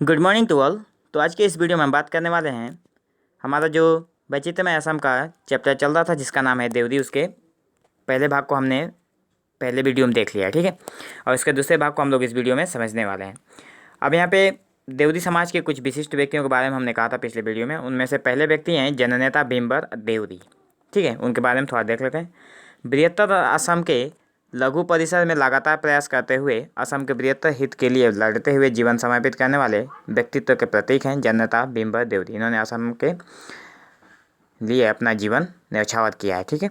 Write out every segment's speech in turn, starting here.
Good morning to all. तो आज के इस वीडियो में हम बात करने वाले हैं हमारा जो वैचित्रमय असम का चैप्टर चल रहा था जिसका नाम है देवदी। उसके पहले भाग को हमने पहले वीडियो में देख लिया है, ठीक है। और इसके दूसरे भाग को हम लोग इस वीडियो में समझने वाले हैं। अब यहाँ पे देवदी समाज के कुछ विशिष्ट व्यक्तियों के बारे में हमने कहा था पिछले वीडियो में। उनमें से पहले व्यक्ति हैं जननेता भीमबर देवदी, ठीक है। उनके बारे में थोड़ा देख लेते हैं। बृहत्तर असम के लघु परिसर में लगातार प्रयास करते हुए असम के बृहत्तर हित के लिए लड़ते हुए जीवन समर्पित करने वाले व्यक्तित्व के प्रतीक हैं जननेता भीमबर देवदी। इन्होंने असम के लिए अपना जीवन न्यौछावर किया है, ठीक है।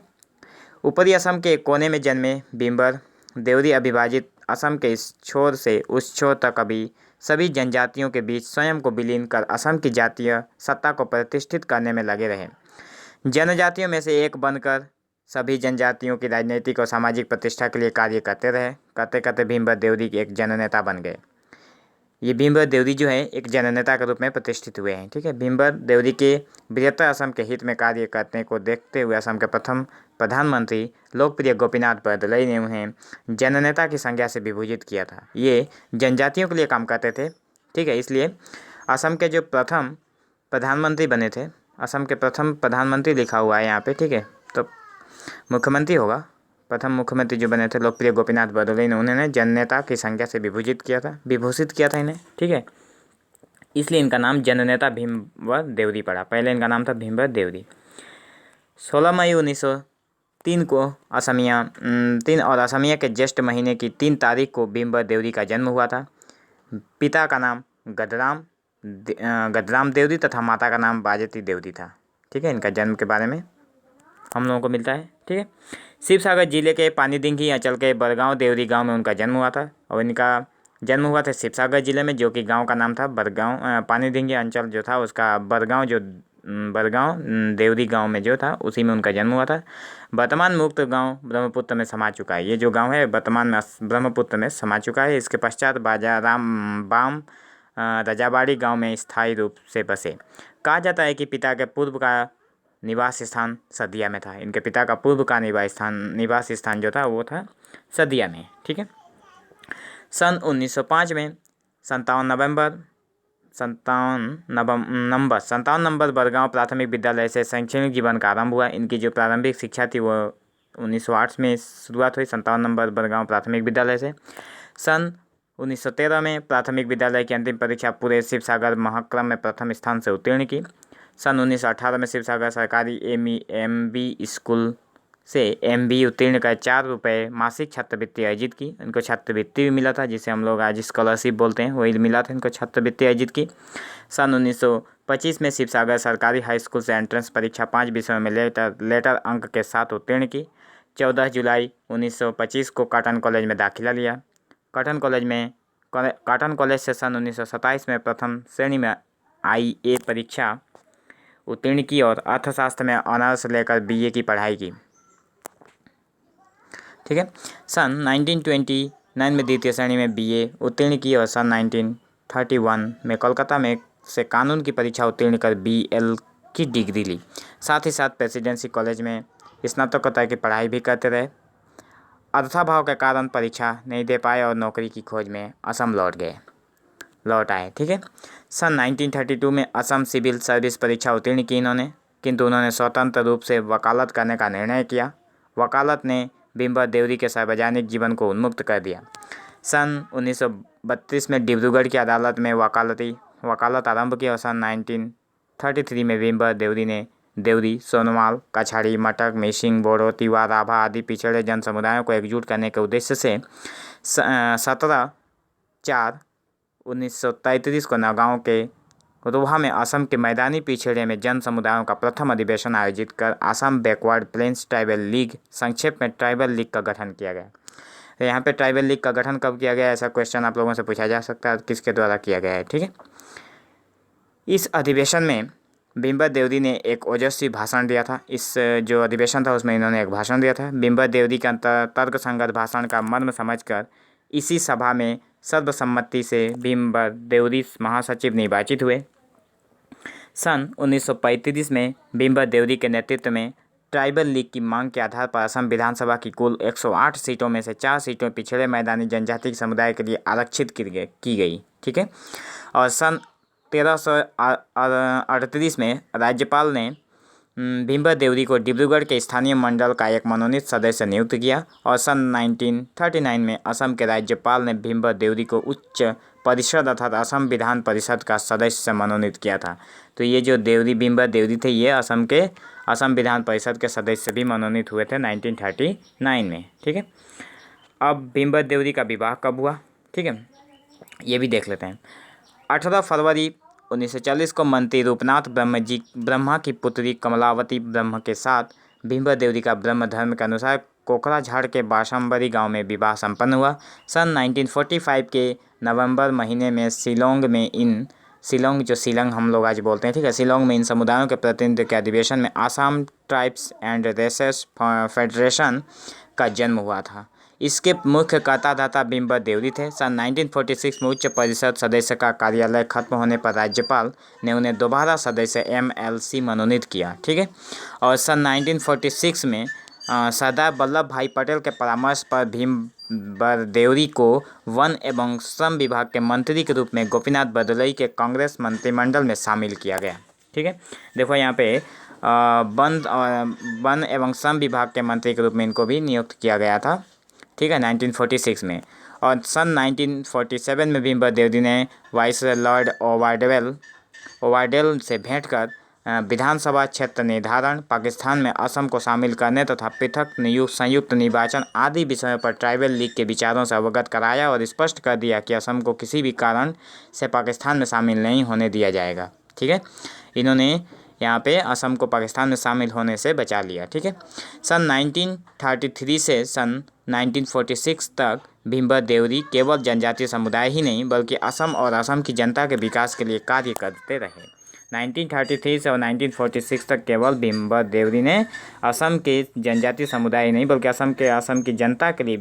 ऊपरी असम के एक कोने में जन्मे भीमबर देवदी अविभाजित असम के इस छोर से उस छोर तक अभी सभी जनजातियों के बीच स्वयं को विलीन कर असम की जातीय सत्ता को प्रतिष्ठित करने में लगे रहे। जनजातियों में से एक बनकर सभी जनजातियों की राजनीतिक और सामाजिक प्रतिष्ठा के लिए कार्य करते रहे। करते करते भीमबर देवदी एक जननेता बन गए। ये भीमबर देवदी जो है एक जननेता के रूप में प्रतिष्ठित हुए हैं, ठीक है। भीमबर देवदी के बृहत्तर असम के हित में कार्य करने को देखते हुए असम के प्रथम प्रधानमंत्री लोकप्रिय गोपीनाथ बरदलै ने उन्हें जननेता की संज्ञा से विभूषित किया था। ये जनजातियों के लिए काम करते थे, ठीक है। इसलिए असम के जो प्रथम प्रधानमंत्री बने थे, असम के प्रथम प्रधानमंत्री लिखा हुआ है यहाँ पे, ठीक है। तो मुख्यमंत्री होगा, प्रथम मुख्यमंत्री जो बने थे लोकप्रिय गोपीनाथ बरदलै ने उन्होंने जननेता की संज्ञा से विभूषित किया था इन्हें, ठीक है। इसलिए इनका नाम जननेता भीमबर देवदी पड़ा। पहले इनका नाम था भीमबर देवदी। 16 मई 1903 को असमिया के ज्येष्ठ महीने की 3 तारीख को भीमबर देवदी का जन्म हुआ था। पिता का नाम गदराम देवदी तथा माता का नाम बाजती देवदी था, ठीक है। इनका जन्म के बारे में हम लोगों को मिलता है, ठीक है। शिवसागर जिले के पानीदिघी अंचल के बरगांव देवदी गांव में उनका जन्म हुआ था। और इनका जन्म हुआ था शिवसागर जिले में, जो कि गांव का नाम था बरगांव। पानीदिघी अंचल जो था उसका बरगांव देवदी गांव में जो था उसी में उनका जन्म हुआ था। वर्तमान मुक्त गांव ब्रह्मपुत्र में समा चुका है। ये जो गांव है वर्तमान में ब्रह्मपुत्र में समा चुका है। इसके पश्चात बाम रजाबाड़ी गांव में स्थायी रूप से बसे। कहा जाता है कि पिता के पूर्व का निवास स्थान सदिया में था। इनके पिता का पूर्व का निवास स्थान जो था वो था सदिया में, ठीक है। सन 1905 में 57 नंबर बरगांव प्राथमिक विद्यालय से शैक्षणिक जीवन का आरंभ हुआ। इनकी जो प्रारंभिक शिक्षा थी वो 1908 में शुरुआत हुई 57 नंबर बरगांव प्राथमिक विद्यालय से। सन 1913 में प्राथमिक विद्यालय की अंतिम परीक्षा पूरे शिवसागर महाक्रम में प्रथम स्थान से उत्तीर्ण की। सन 1918 में शिवसागर सरकारी एमबी स्कूल से एमबी उत्तीर्ण कर 4 रुपये मासिक छात्रवृत्ति अर्जित की। इनको छात्रवृत्ति भी मिला था, जिसे हम लोग आज स्कॉलरशिप बोलते हैं, वही मिला था इनको, छात्रवृत्ति अर्जित की। सन 1925 में शिवसागर सरकारी हाई स्कूल से एंट्रेंस परीक्षा 5 विषयों में लेटर अंक के साथ उत्तीर्ण की। 14 जुलाई 1925 को कॉटन कॉलेज में दाखिला लिया। कॉटन कॉलेज से सन 1927 में प्रथम श्रेणी में IA परीक्षा उत्तीर्ण की और अर्थशास्त्र में ऑनर्स लेकर BA की पढ़ाई की, ठीक है। सन 1929 में द्वितीय श्रेणी में BA उत्तीर्ण की और सन 1931 में कोलकाता में से कानून की परीक्षा उत्तीर्ण कर BL की डिग्री ली। साथ ही साथ प्रेसिडेंसी कॉलेज में स्नातकोत्तर की पढ़ाई भी करते रहे। अर्थाभाव के कारण परीक्षा नहीं दे पाए और नौकरी की खोज में असम लौट आए, ठीक है। सन 1932 में असम सिविल सर्विस परीक्षा उत्तीर्ण की इन्होंने, किंतु उन्होंने स्वतंत्र रूप से वकालत करने का निर्णय किया। वकालत ने भीमबर देवदी के सार्वजनिक जीवन को उन्मुक्त कर दिया। सन 1932 में डिब्रूगढ़ की अदालत में वकालत आरंभ की और सन 1933 में भीमबर देवदी सोनोवाल, कछाड़ी, मटक, मिसिंग, बोडो, तिवा, राभा आदि पिछड़े जन समुदायों को एकजुट करने के उद्देश्य से 17/4/1933 को नगांव के रोहा में असम के मैदानी पिछड़े में जन समुदायों का प्रथम अधिवेशन आयोजित कर Assam backward plains tribal league, संक्षेप में ट्राइबल लीग का गठन किया गया। तो यहाँ पे ट्राइबल लीग का गठन कब किया गया, ऐसा क्वेश्चन आप लोगों से पूछा जा सकता है, किसके द्वारा किया गया है, ठीक है। इस अधिवेशन में भीमबर देवदी ने एक ओजस्वी भाषण दिया था। इस जो अधिवेशन था उसमें इन्होंने एक भाषण दिया था। भीमबर देवदी का तर्कसंगत भाषण का मर्म समझकर इसी सभा में सर्वसम्मति से भीमबर देवदी महासचिव निर्वाचित हुए। सन 1935 में भीमबर देवदी के नेतृत्व में ट्राइबल लीग की मांग के आधार पर असम विधानसभा की कुल 108 सीटों में से 4 सीटों पिछड़े मैदानी जनजाति समुदाय के लिए आरक्षित की गई। ठीक है। और सन 1338 में राज्यपाल ने भीमबर देवरी को डिब्रूगढ़ के स्थानीय मंडल का एक मनोनीत सदस्य नियुक्त किया और सन 1939 में असम के राज्यपाल ने भीमबर देवरी को उच्च परिषद अर्थात असम विधान परिषद का सदस्य मनोनीत किया था। तो ये जो भीमबर देवरी थे ये असम विधान परिषद के सदस्य भी मनोनीत हुए थे 1939 में। ठीक है। अब भीमबर देवरी का विवाह कब हुआ, ठीक है, ये भी देख लेते हैं। 18 फरवरी 1940 को मंत्री रूपनाथ ब्रह्मा की पुत्री कमलावती ब्रह्म के साथ भीमबर देवरी का ब्रह्म धर्म के अनुसार कोकराझाड़ के बाशंबरी गांव में विवाह संपन्न हुआ। सन 1945 के नवंबर महीने में शिलोंग जो शिलंग हम लोग आज बोलते हैं, ठीक है, शिलोंग में इन समुदायों के प्रतिनिधित्व के अधिवेशन में Assam tribes and races federation का जन्म हुआ था। इसके मुख्य कर्तादाता भीमबर देवरी थे। सन 1946 में उच्च परिषद सदस्य का कार्यालय खत्म होने पर राज्यपाल ने उन्हें दोबारा सदस्य MLC मनोनीत किया। ठीक है। और सन 1946 में सरदार वल्लभ भाई पटेल के परामर्श पर भीमबर देवरी को वन एवं श्रम विभाग के मंत्री के रूप में गोपीनाथ बरदलई के कांग्रेस मंत्रिमंडल में शामिल किया गया। ठीक है। देखो यहाँ पे वन एवं श्रम विभाग के मंत्री के रूप में इनको भी नियुक्त किया गया था। ठीक है, 1946 में। और सन 1947 में भीमबर देवरी ने वाइस लॉर्ड ओवारडेल से भेंट कर विधानसभा क्षेत्र निर्धारण, पाकिस्तान में असम को शामिल करने तथा पृथक संयुक्त निर्वाचन आदि विषयों पर ट्राइबल लीग के विचारों से अवगत कराया और स्पष्ट कर दिया कि असम को किसी भी कारण से पाकिस्तान में शामिल नहीं होने दिया जाएगा। ठीक है। इन्होंने यहाँ पे असम को पाकिस्तान में शामिल होने से बचा लिया। ठीक है। सन 1933 से सन 1946 तक भीमबर देवरी केवल जनजातीय समुदाय ही नहीं बल्कि असम और असम की जनता के विकास के लिए कार्य करते रहे। 1933 से और 1946 तक केवल भीमबर देवरी ने असम के जनजातीय समुदाय ही नहीं बल्कि असम की जनता के लिए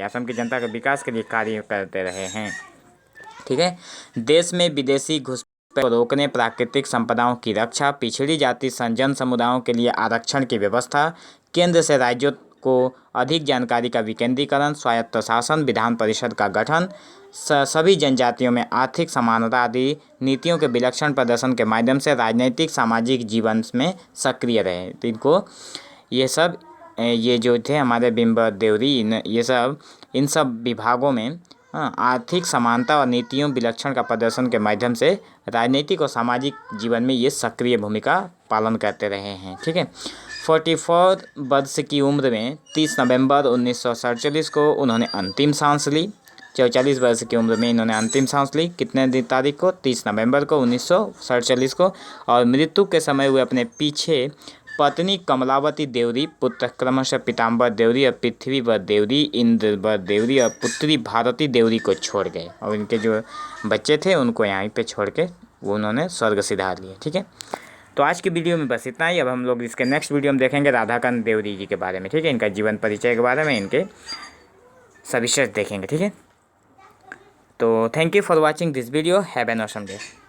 असम की जनता के विकास के लिए कार्य करते रहे हैं। ठीक है। देश में विदेशी घुसपैठ को रोकने, प्राकृतिक संपदाओं की रक्षा, पिछड़ी जाति जन समुदायों के लिए आरक्षण की व्यवस्था, केंद्र से राज्यों को अधिक जानकारी का विकेंद्रीकरण, स्वायत्त शासन, विधान परिषद का गठन, सभी जनजातियों में आर्थिक समानता आदि नीतियों के विलक्षण प्रदर्शन के माध्यम से राजनीतिक सामाजिक जीवन में सक्रिय रहे। तो इनको ये जो थे हमारे भीमबर देवरी इन सब विभागों में आर्थिक समानता और नीतियों विलक्षण का प्रदर्शन के माध्यम से राजनीतिक और सामाजिक जीवन में ये सक्रिय भूमिका पालन करते रहे हैं। ठीक है। 44 वर्ष की उम्र में 30 नवंबर 1947 को उन्होंने अंतिम सांस ली। 44 वर्ष की उम्र में इन्होंने अंतिम सांस ली। कितने तारीख को? 30 नवंबर को 1947 को। और मृत्यु के समय हुए अपने पीछे पत्नी कमलावती देवरी, पुत्र क्रमशः पीताम्बर देवरी और पृथ्वीवर देवरी, इंद्रवर देवरी और पुत्री भारती देवरी को छोड़ गए। और इनके जो बच्चे थे उनको यहीं पे छोड़ के वो उन्होंने स्वर्ग सिधार लिए। ठीक है। तो आज की वीडियो में बस इतना ही। अब हम लोग इसके नेक्स्ट वीडियो में देखेंगे राधाकांत देवरी जी के बारे में। ठीक है। इनका जीवन परिचय के बारे में, इनके सविशेष देखेंगे। ठीक है। तो thank you for watching this video. Have an awesome day.